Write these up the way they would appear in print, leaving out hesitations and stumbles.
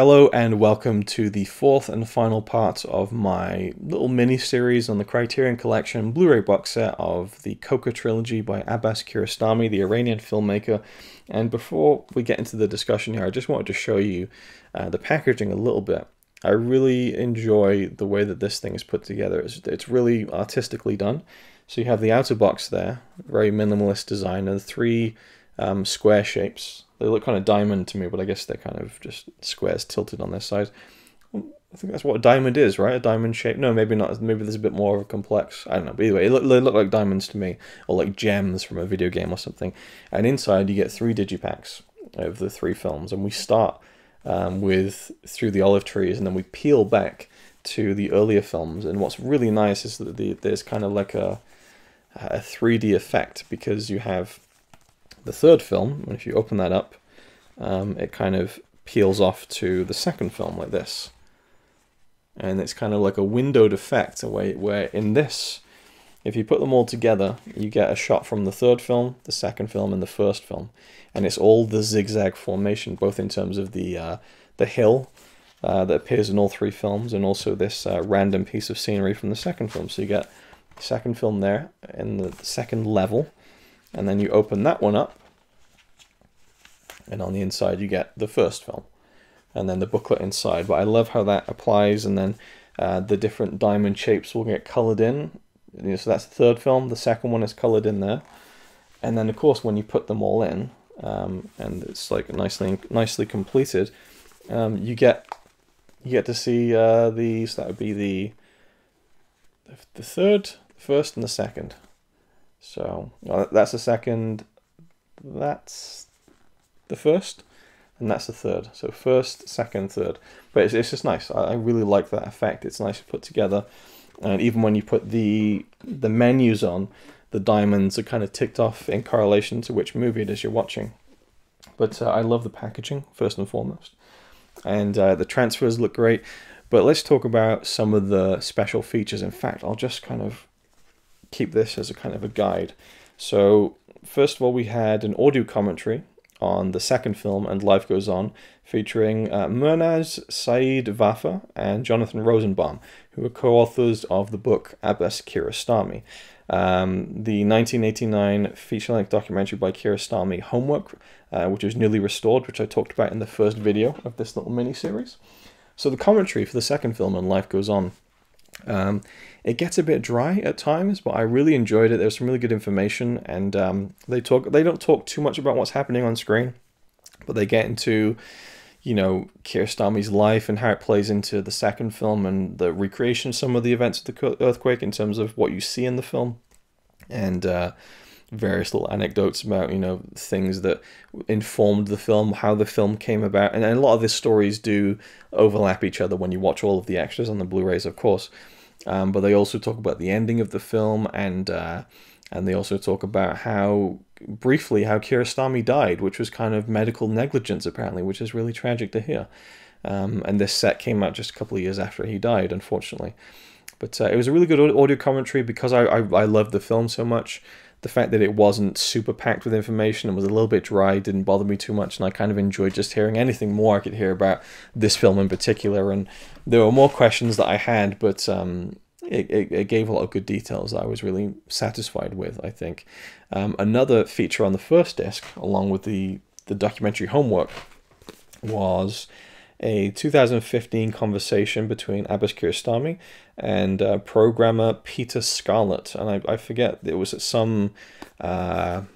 Hello and welcome to the fourth and final part of my little mini-series on the Criterion Collection Blu-ray box set of the Koker Trilogy by Abbas Kiarostami, the Iranian filmmaker. And before we get into the discussion here, I just wanted to show you the packaging a little bit. I really enjoy the way that this thing is put together. It's really artistically done. So you have the outer box there, very minimalist design, and three square shapes. They look kind of diamond to me, but I guess they're kind of just squares tilted on their sides. I think that's what a diamond is, right? A diamond shape. No, maybe not. Maybe there's a bit more of a complex. I don't know. But either way, they look like diamonds to me, or like gems from a video game or something. And inside you get 3 digipacks of the 3 films, and we start with Through the Olive Trees, and then we peel back to the earlier films. And what's really nice is that there's kind of like a 3D effect, because you have the third film, and if you open that up, it kind of peels off to the second film like this. And it's kind of like a windowed effect, where in this, if you put them all together, you get a shot from the third film, the second film, and the first film. And it's all the zigzag formation, both in terms of the hill that appears in all 3 films, and also this random piece of scenery from the second film. So you get the second film there in the second level, and then you open that one up, and on the inside you get the first film, and then the booklet inside. But I love how that applies, and then the different diamond shapes will get colored in. So that's the third film, the second one is colored in there, and then of course when you put them all in, and it's like nicely completed, you get to see these. That would be the third, first, and the second. So that's the second, that's the first, and that's the third. So first, second, third. But it's just nice. I really like that effect. It's nice to put together. And even when you put the menus on, the diamonds are kind of ticked off in correlation to which movie it is you're watching. But I love the packaging, first and foremost. And the transfers look great. But let's talk about some of the special features. In fact, I'll just kind of keep this as a kind of a guide. So first of all, we had an audio commentary on the second film, And Life Goes On, featuring Murnaz Saeed Wafa and Jonathan Rosenbaum, who are co-authors of the book Abbas Kiarostami. The 1989 feature-length documentary by Kiarostami, Homework, which was newly restored, which I talked about in the first video of this little mini-series. So the commentary for the second film, And Life Goes On, it gets a bit dry at times, but I really enjoyed it. There's some really good information, and they don't talk too much about what's happening on screen, but they get into, you know, Kiarostami's life and how it plays into the second film, and the recreation of some of the events of the earthquake in terms of what you see in the film, and various little anecdotes about, you know, things that informed the film, how the film came about. And a lot of these stories do overlap each other when you watch all of the extras on the Blu-rays, of course. But they also talk about the ending of the film, and they also talk about briefly how Kiarostami died, which was kind of medical negligence apparently, which is really tragic to hear. And this set came out just a couple of years after he died, unfortunately. But it was a really good audio commentary, because I loved the film so much. The fact that it wasn't super packed with information and was a little bit dry didn't bother me too much, and I kind of enjoyed just hearing anything more I could hear about this film in particular. And there were more questions that I had, but it gave a lot of good details that I was really satisfied with, I think. Another feature on the first disc, along with the documentary Homework, was a 2015 conversation between Abbas Kiarostami and programmer Peter Scarlett. And I forget, it was at some a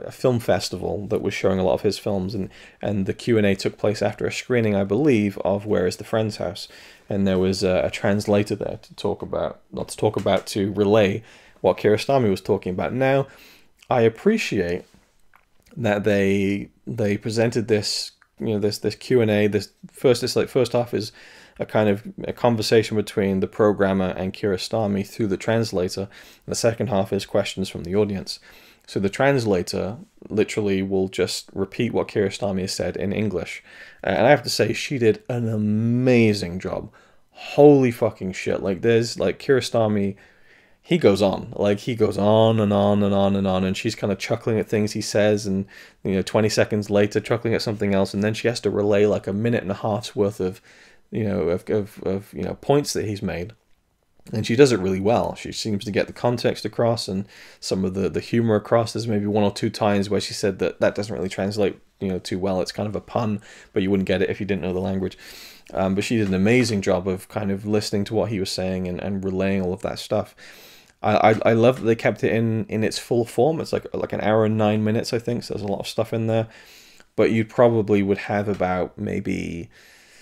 film festival that was showing a lot of his films, and the Q&A took place after a screening, I believe, of Where is the Friend's House. And there was a translator there to relay what Kiarostami was talking about. Now, I appreciate that they presented this, you know, this Q&A. This first half is a kind of a conversation between the programmer and Kiarostami through the translator. And the second half is questions from the audience. So the translator literally will just repeat what Kiarostami has said in English. And I have to say, she did an amazing job. Holy fucking shit. Like, there's, like, Kiarostami he goes on. Like, he goes on and on and on and on, and she's kind of chuckling at things he says, and 20 seconds later chuckling at something else, and then she has to relay like a minute and a half's worth of points that he's made. And she does it really well. She seems to get the context across and some of the humor across. There's maybe one or two times where she said that doesn't really translate too well. It's kind of a pun, but you wouldn't get it if you didn't know the language. But she did an amazing job of kind of listening to what he was saying and relaying all of that stuff. I love that they kept it in its full form. It's like an hour and 9 minutes, I think. So there's a lot of stuff in there. But you probably would have about maybe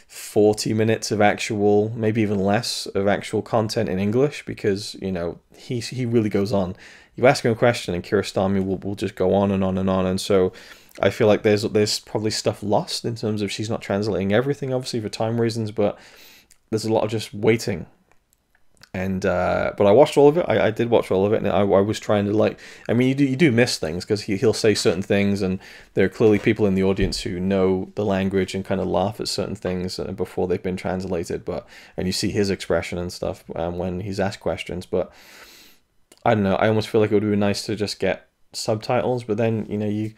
40 minutes of actual, maybe even less, of actual content in English, because he really goes on. You ask him a question and Kiarostami will just go on and on and on, and so I feel like there's probably stuff lost in terms of she's not translating everything, obviously for time reasons, but there's a lot of just waiting. And but I watched all of it. I did watch all of it, and I was trying to you do miss things because he'll say certain things, and there are clearly people in the audience who know the language and kind of laugh at certain things before they've been translated. And you see his expression and stuff when he's asked questions. But I don't know. I almost feel like it would be nice to just get subtitles, but then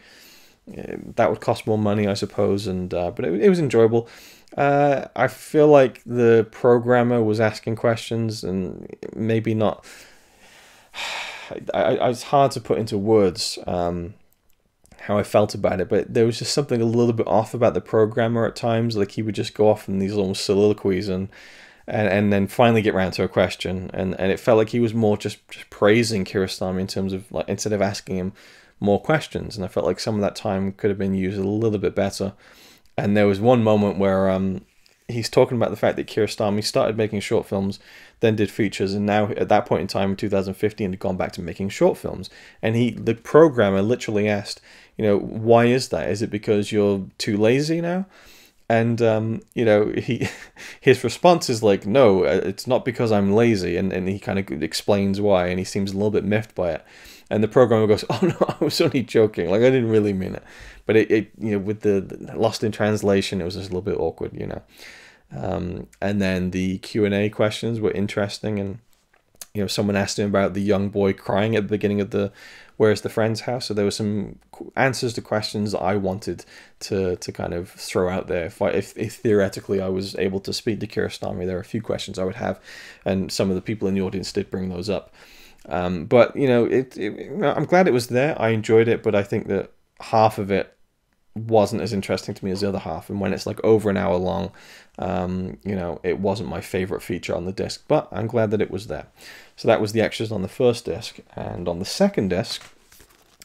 that would cost more money, I suppose. And but it was enjoyable. I feel like the programmer was asking questions and maybe not. It's hard to put into words how I felt about it, but there was just something a little bit off about the programmer at times. Like, he would just go off in these almost soliloquies and then finally get round to a question, and it felt like he was more just praising Kiarostami in terms of, like, instead of asking him more questions. And I felt like some of that time could have been used a little bit better. And there was one moment where he's talking about the fact that Kiarostami started making short films, then did features, and now at that point in time in 2015 had gone back to making short films. And the programmer literally asked, why is that? Is it because you're too lazy now? And his response is like, no, it's not because I'm lazy, and he kind of explains why, and he seems a little bit miffed by it. And the programmer goes, oh no, I was only joking, like, I didn't really mean it. But it with the lost in translation, it was just a little bit awkward, and then the Q&A questions were interesting, and someone asked him about the young boy crying at the beginning of the Where's the Friend's House. So there were some answers to questions that I wanted to kind of throw out there. If theoretically I was able to speak to Kiarostami, there are a few questions I would have, and some of the people in the audience did bring those up. But I'm glad it was there. I enjoyed it, but I think that half of it wasn't as interesting to me as the other half, and when it's like over an hour long, it wasn't my favorite feature on the disc, but I'm glad that it was there. So that was the extras on the first disc, and on the second disc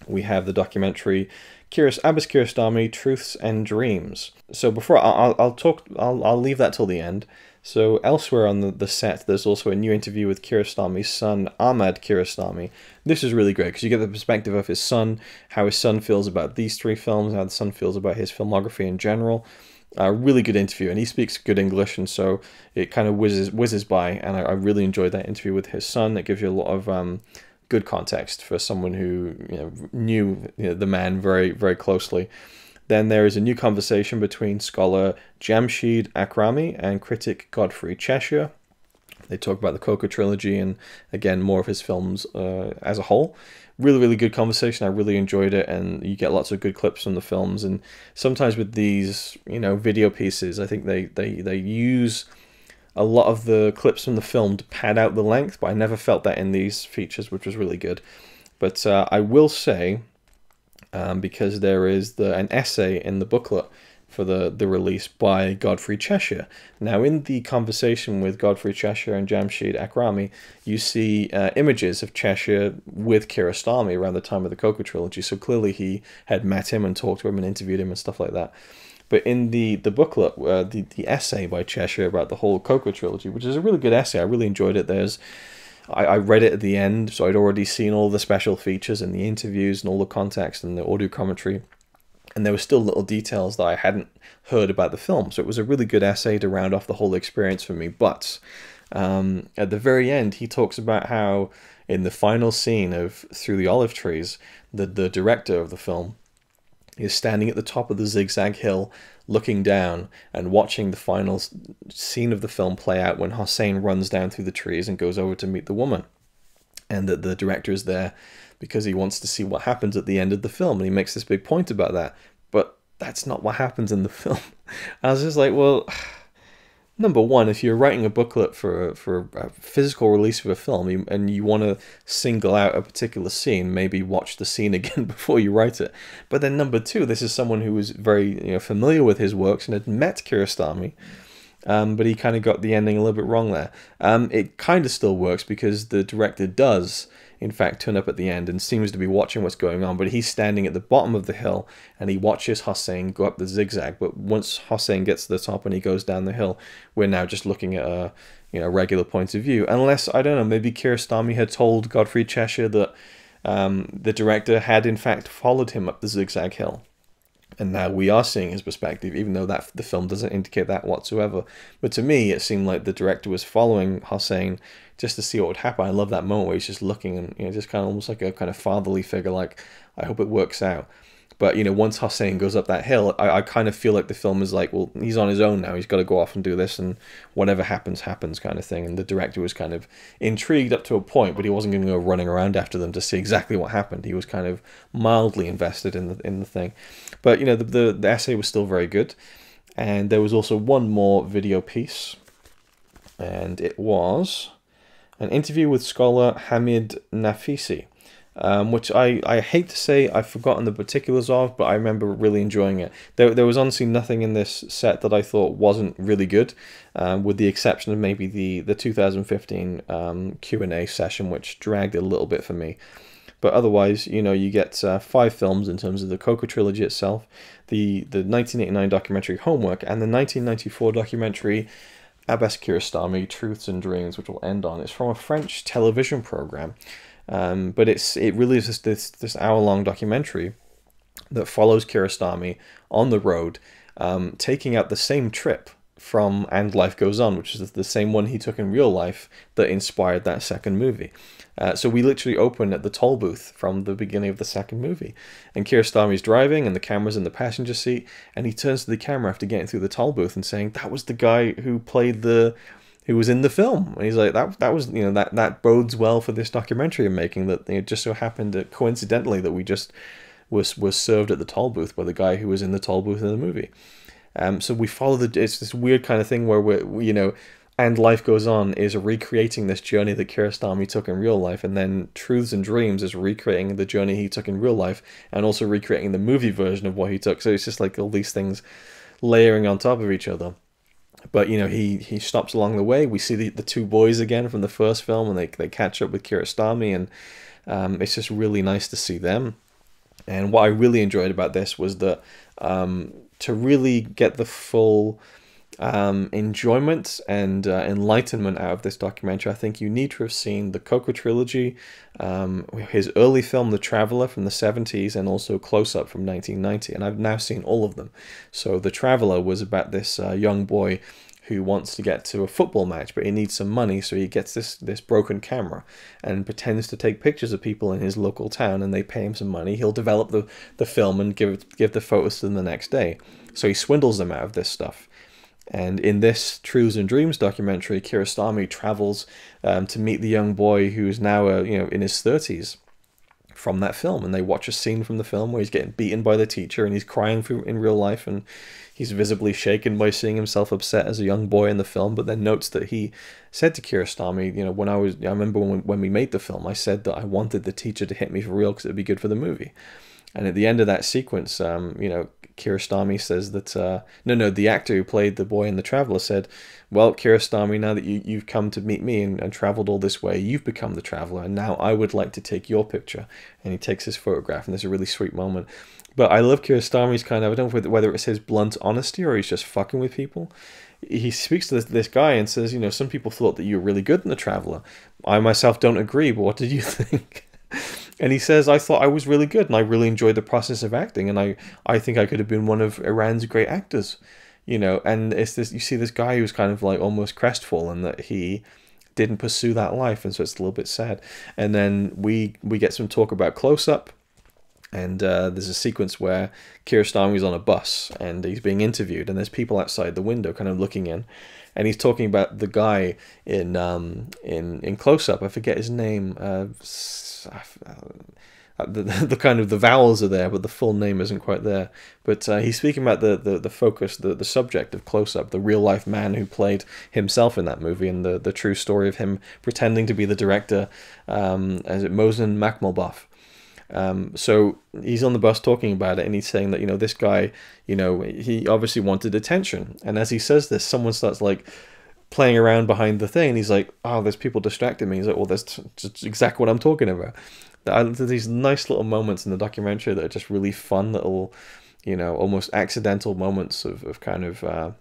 we have the documentary Abbas Kiarostami, Truths and Dreams. So before I'll leave that till the end. So elsewhere on the set, there's also a new interview with Kiarostami's son, Ahmad Kiarostami. This is really great because you get the perspective of his son, how his son feels about these three films, how the son feels about his filmography in general. Really good interview, and he speaks good English, and so it kind of whizzes by, and I really enjoyed that interview with his son. It gives you a lot of good context for someone who knew the man very, very closely. Then there is a new conversation between scholar Jamshid Akrami and critic Godfrey Cheshire. They talk about the Koker Trilogy and, again, more of his films as a whole. Really, really good conversation. I really enjoyed it, and you get lots of good clips from the films. And sometimes with these, video pieces, I think they use a lot of the clips from the film to pad out the length, but I never felt that in these features, which was really good. But I will say, because there is an essay in the booklet for the release by Godfrey Cheshire. Now, in the conversation with Godfrey Cheshire and Jamshid Akrami, you see images of Cheshire with Kiarostami around the time of the Koker Trilogy, so clearly he had met him and talked to him and interviewed him and stuff like that. But in the booklet, the essay by Cheshire about the whole Koker Trilogy, which is a really good essay, I really enjoyed it. I read it at the end, so I'd already seen all the special features and the interviews and all the context and the audio commentary. And there were still little details that I hadn't heard about the film. So it was a really good essay to round off the whole experience for me. But at the very end, he talks about how in the final scene of Through the Olive Trees, the director of the film is standing at the top of the zigzag hill, looking down and watching the final scene of the film play out when Hossein runs down through the trees and goes over to meet the woman. and that the director is there because he wants to see what happens at the end of the film, and he makes this big point about that. But that's not what happens in the film. I was just like, well, number one, if you're writing a booklet for a physical release of a film and you want to single out a particular scene, maybe watch the scene again before you write it. But then number two, this is someone who was very familiar with his works and had met Kiarostami, but he kind of got the ending a little bit wrong there. It kind of still works because the director does, in fact, turn up at the end and seems to be watching what's going on, but he's standing at the bottom of the hill and he watches Hossein go up the zigzag. But once Hossein gets to the top and he goes down the hill, we're now just looking at a regular point of view. Unless, I don't know, maybe Kiarostami had told Godfrey Cheshire that the director had in fact followed him up the zigzag hill. And now we are seeing his perspective, even though that the film doesn't indicate that whatsoever. But to me, it seemed like the director was following Hossein just to see what would happen. I love that moment where he's just looking and just kind of almost like a kind of fatherly figure, like, I hope it works out. But, once Hossein goes up that hill, I kind of feel like the film is like, well, he's on his own now. He's got to go off and do this, and whatever happens, happens kind of thing. And the director was kind of intrigued up to a point, but he wasn't going to go running around after them to see exactly what happened. He was kind of mildly invested in the thing. But, the essay was still very good. And there was also one more video piece, and it was an interview with scholar Hamid Nafisi. Which I hate to say I've forgotten the particulars of, but I remember really enjoying it. There was honestly nothing in this set that I thought wasn't really good, with the exception of maybe the 2015 Q&A session, which dragged a little bit for me. But otherwise, you get 5 films in terms of the Koker Trilogy itself, the 1989 documentary Homework, and the 1994 documentary Abbas Kiarostami, Truths and Dreams, which we'll end on. It's from a French television program. But it really is this hour-long documentary that follows Kiarostami on the road, taking out the same trip from And Life Goes On, which is the same one he took in real life that inspired that second movie. So we literally open at the toll booth from the beginning of the second movie. And Kiarostami's driving, and the camera's in the passenger seat, and he turns to the camera after getting through the toll booth and saying, that was the guy who played who was in the film. And he's like, that was that bodes well for this documentary I'm making, that it just so happened that coincidentally that we just was served at the toll booth by the guy who was in the toll booth in the movie. So we follow it's this weird kind of thing where we And Life Goes On is recreating this journey that Kiarostami took in real life, and then Truths and Dreams is recreating the journey he took in real life and also recreating the movie version of what he took. So it's just like all these things layering on top of each other. But, he stops along the way. We see the two boys again from the first film, and they catch up with Kiarostami, and it's just really nice to see them. And what I really enjoyed about this was that to really get the full enjoyment and enlightenment out of this documentary, I think you need to have seen the Koker Trilogy, his early film The Traveller from the 70s, and also Close Up from 1990, and I've now seen all of them. So The Traveller was about this young boy who wants to get to a football match, but he needs some money, so he gets this broken camera and pretends to take pictures of people in his local town, and they pay him some money. He'll develop the film and give the photos to them the next day. So he swindles them out of this stuff. And in this Truths and Dreams documentary, Kiarostami travels to meet the young boy who's now in his 30s from that film, and they watch a scene from the film where he's getting beaten by the teacher and he's crying in real life, and he's visibly shaken by seeing himself upset as a young boy in the film, but then notes that he said to Kiarostami, I remember when we made the film, I said that I wanted the teacher to hit me for real because it'd be good for the movie. And at the end of that sequence, Kiarostami says that, the actor who played the boy in The Traveller said, well, Kiarostami, now that you've come to meet me and traveled all this way, you've become the traveller, and now I would like to take your picture. And he takes his photograph, and there's a really sweet moment. But I love Kiarostami's I don't know whether it's his blunt honesty or he's just fucking with people. He speaks to this guy and says, some people thought that you were really good in The Traveller. I myself don't agree, but what did you think? And he says, I thought I was really good, and I really enjoyed the process of acting, and I think I could have been one of Iran's great actors, and it's this, you see this guy who's kind of like almost crestfallen that he didn't pursue that life, and so it's a little bit sad. And then we get some talk about Close Up, and there's a sequence where Kiarostami's on a bus, and he's being interviewed, and there's people outside the window kind of looking in, and he's talking about the guy in Close Up. I forget his name. The kind of the vowels are there, but the full name isn't quite there. But he's speaking about the focus, the subject of Close Up, the real life man who played himself in that movie, and the true story of him pretending to be the director, as it Mohsen Makhmalbaf. So he's on the bus talking about it, and he's saying that, you know, this guy, you know, he obviously wanted attention, and as he says this, someone starts like playing around behind the thing, and he's like, oh, there's people distracting me. He's like, well, that's just exactly what I'm talking about. There's these nice little moments in the documentary that are just really fun, little, you know, almost accidental moments of kind of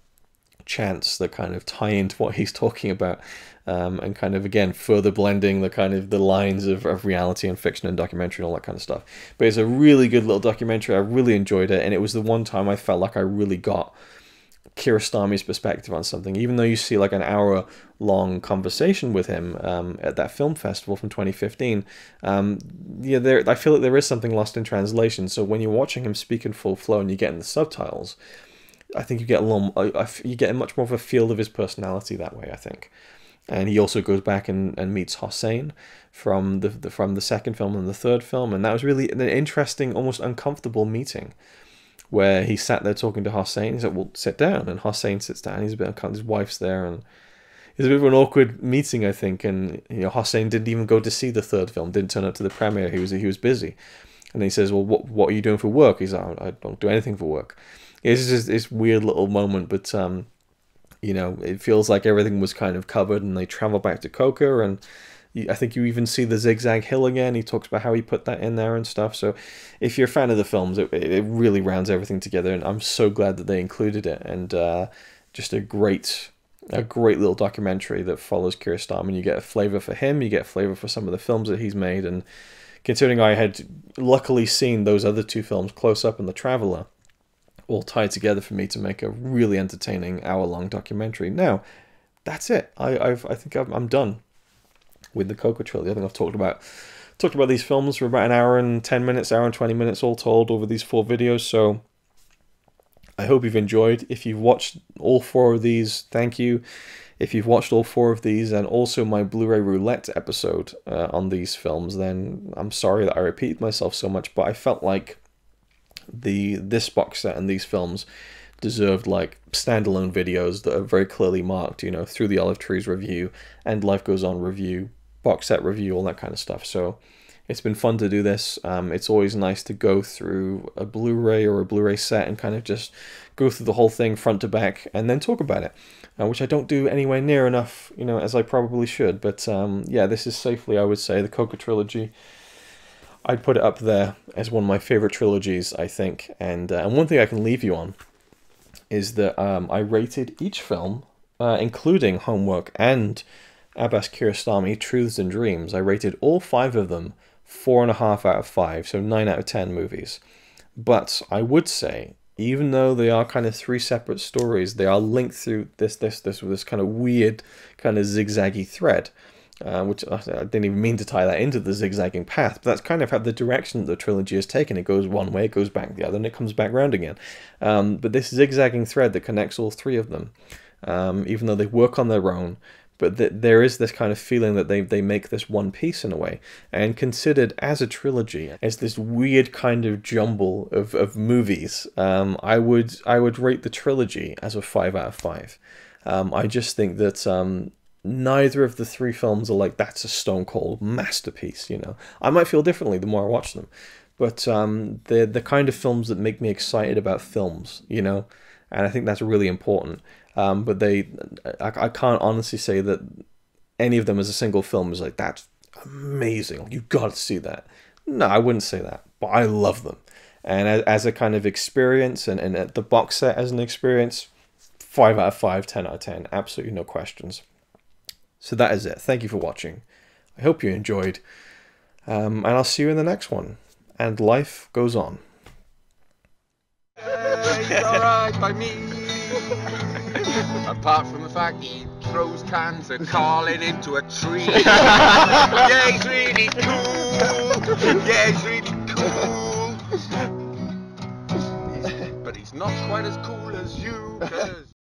chance that kind of tie into what he's talking about, and kind of, again, further blending the kind of the lines of reality and fiction and documentary and all that kind of stuff. But it's a really good little documentary. I really enjoyed it, and it was the one time I felt like I really got Kiarostami's perspective on something. Even though you see like an hour-long conversation with him at that film festival from 2015, yeah, I feel like there is something lost in translation. So when you're watching him speak in full flow and you're getting the subtitles, I think you get you get much more of a feel of his personality that way, I think. And he also goes back and meets Hossein from the second film and the third film, and that was really an interesting, almost uncomfortable meeting, where he sat there talking to Hossein. He's like, well, sit down. And Hossein sits down. He's a bit uncomfortable. His wife's there. And it's a bit of an awkward meeting, I think. And, you know, Hossein didn't even go to see the third film, didn't turn up to the premiere. He was busy. And then he says, well, what are you doing for work? He's like, I don't do anything for work. It's just this weird little moment. But, you know, it feels like everything was kind of covered. And they travel back to Koker, and I think you even see the zigzag hill again. He talks about how he put that in there and stuff. So if you're a fan of the films, it really rounds everything together, and I'm so glad that they included it. And just a great little documentary that follows Kiarostami, and you get a flavor for him, you get a flavor for some of the films that he's made. And considering I had luckily seen those other two films, Close Up and The Traveller, all tied together for me to make a really entertaining hour-long documentary. Now, that's it. I think I'm done with the Koker Trilogy. I think I've talked about these films for about an hour and 10 minutes, hour and 20 minutes all told over these 4 videos. So I hope you've enjoyed. If you've watched all 4 of these, thank you. If you've watched all 4 of these and also my Blu-ray roulette episode on these films, then I'm sorry that I repeated myself so much, but I felt like this box set and these films deserved like standalone videos that are very clearly marked, you know, Through the Olive Trees review and Life Goes On review, box set review, all that kind of stuff. So it's been fun to do this. It's always nice to go through a Blu-ray or a Blu-ray set and kind of just go through the whole thing front to back and then talk about it, which I don't do anywhere near enough, you know, as I probably should. But yeah, this is safely, I would say, the Koker Trilogy. I'd put it up there as one of my favorite trilogies, I think. And one thing I can leave you on is that I rated each film, including Homework and Abbas Kiarostami, Truths and Dreams. I rated all 5 of them 4.5 out of 5, so 9 out of 10 movies. But I would say, even though they are kind of 3 separate stories, they are linked through this kind of weird, kind of zigzaggy thread. Which I didn't even mean to tie that into the zigzagging path, but that's kind of how the direction that the trilogy has taken. It goes one way, it goes back the other, and it comes back round again. But this zigzagging thread that connects all 3 of them, even though they work on their own, but there is this kind of feeling that they make this one piece in a way, and considered as a trilogy, as this weird kind of jumble of movies, I would rate the trilogy as a 5 out of 5. I just think that neither of the 3 films are like, that's a stone cold masterpiece, you know. I might feel differently the more I watch them, but they're the kind of films that make me excited about films, you know, and I think that's really important. But I can't honestly say that any of them as a single film is like, that's amazing, you've got to see that. No, I wouldn't say that, but I love them. And as a kind of experience, and the box set as an experience, 5 out of 5, 10 out of 10, absolutely no questions. So that is it. Thank you for watching. I hope you enjoyed. And I'll see you in the next one. And life goes on. It's alright by me. Apart from the fact he throws cans of Carlin into a tree. Yeah, he's really cool. Yeah, he's really cool. But he's not quite as cool as you.